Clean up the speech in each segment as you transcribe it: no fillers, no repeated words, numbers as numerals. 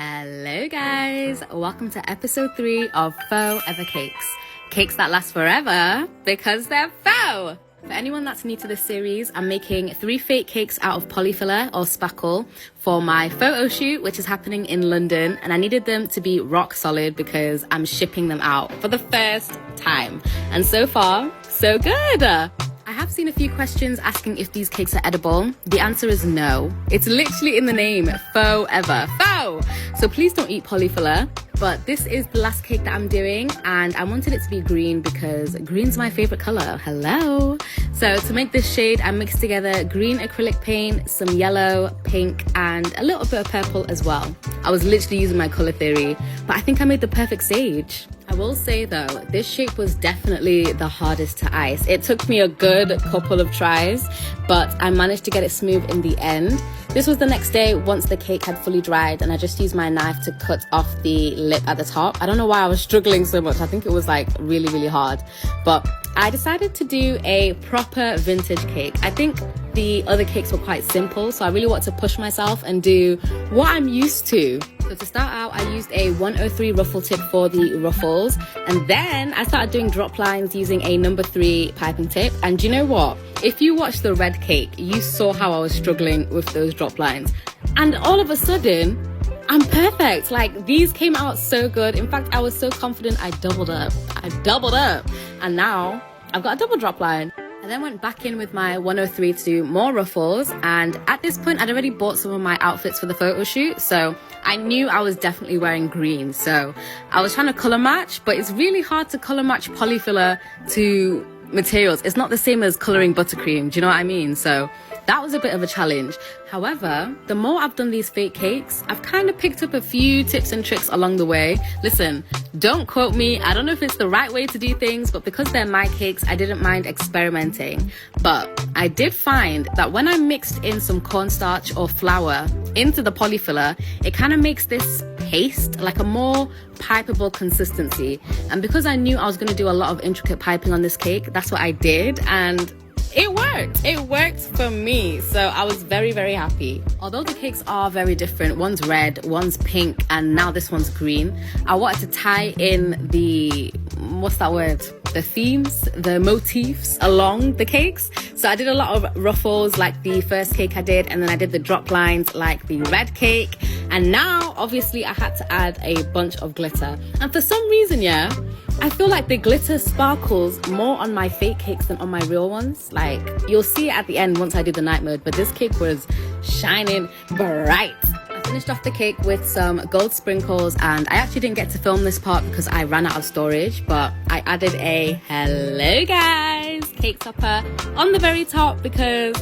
Hello guys, welcome to episode 3 of Faux Ever Cakes. Cakes that last forever because they're faux! For anyone that's new to this series, I'm making 3 fake cakes out of Polyfiller or Spackle for my photo shoot, which is happening in London, and I needed them to be rock solid because I'm shipping them out for the first time. And so far, so good! I have seen a few questions asking if these cakes are edible. The answer is no. It's literally in the name, Faux Ever. Faux! So please don't eat Polyfiller. But this is the last cake that I'm doing, and I wanted it to be green because green's my favorite color. Hello! So to make this shade, I mixed together green acrylic paint, some yellow, pink, and a little bit of purple as well. I was literally using my color theory, but I think I made the perfect sage. I will say though, this shape was definitely the hardest to ice. It took me a good couple of tries, but I managed to get it smooth in the end. This was the next day once the cake had fully dried, and I just used my knife to cut off the lip at the top. I don't know why I was struggling so much. I think it was like really hard, but I decided to do a proper vintage cake. I think the other cakes were quite simple, so I really wanted to push myself and do what I'm used to. So to start out, I used a 103 ruffle tip for the ruffles, and then I started doing drop lines using a number 3 piping tip. And you know what? If you watched the red cake, you saw how I was struggling with those drop lines. And all of a sudden, I'm perfect. Like, these came out so good. In fact, I was so confident I doubled up. And now I've got a double drop line. I then went back in with my 103 to do more ruffles, and at this point I'd already bought some of my outfits for the photo shoot, so I knew I was definitely wearing green. So I was trying to color match, but it's really hard to color match Polyfiller to materials. It's not the same as coloring buttercream, do you know what I mean? So that was a bit of a challenge. However, the more I've done these fake cakes, I've kind of picked up a few tips and tricks along the way. Listen, don't quote me. I don't know if it's the right way to do things, but because they're my cakes, I didn't mind experimenting. But I did find that when I mixed in some cornstarch or flour into the Polyfiller, it kind of makes this paste, like a more pipeable consistency. And because I knew I was going to do a lot of intricate piping on this cake, that's what I did, and it worked for me, so I was very happy. Although the cakes are very different, one's red, one's pink, and now this one's green, I wanted to tie in the, what's that word? The themes, the motifs along the cakes. So I did a lot of ruffles like the first cake I did, and then I did the drop lines like the red cake, and now obviously I had to add a bunch of glitter. And for some reason, yeah, I feel like the glitter sparkles more on my fake cakes than on my real ones. Like, you'll see it at the end once I do the night mode, but this cake was shining bright. I finished off the cake with some gold sprinkles, and I actually didn't get to film this part because I ran out of storage, but I added a hello guys cake topper on the very top because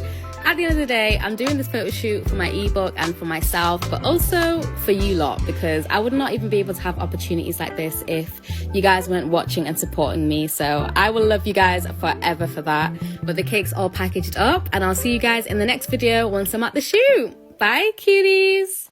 at the end of the day, I'm doing this photo shoot for my ebook and for myself, but also for you lot, because I would not even be able to have opportunities like this if you guys weren't watching and supporting me. So I will love you guys forever for that. But the cake's all packaged up, and I'll see you guys in the next video once I'm at the shoot. Bye, cuties!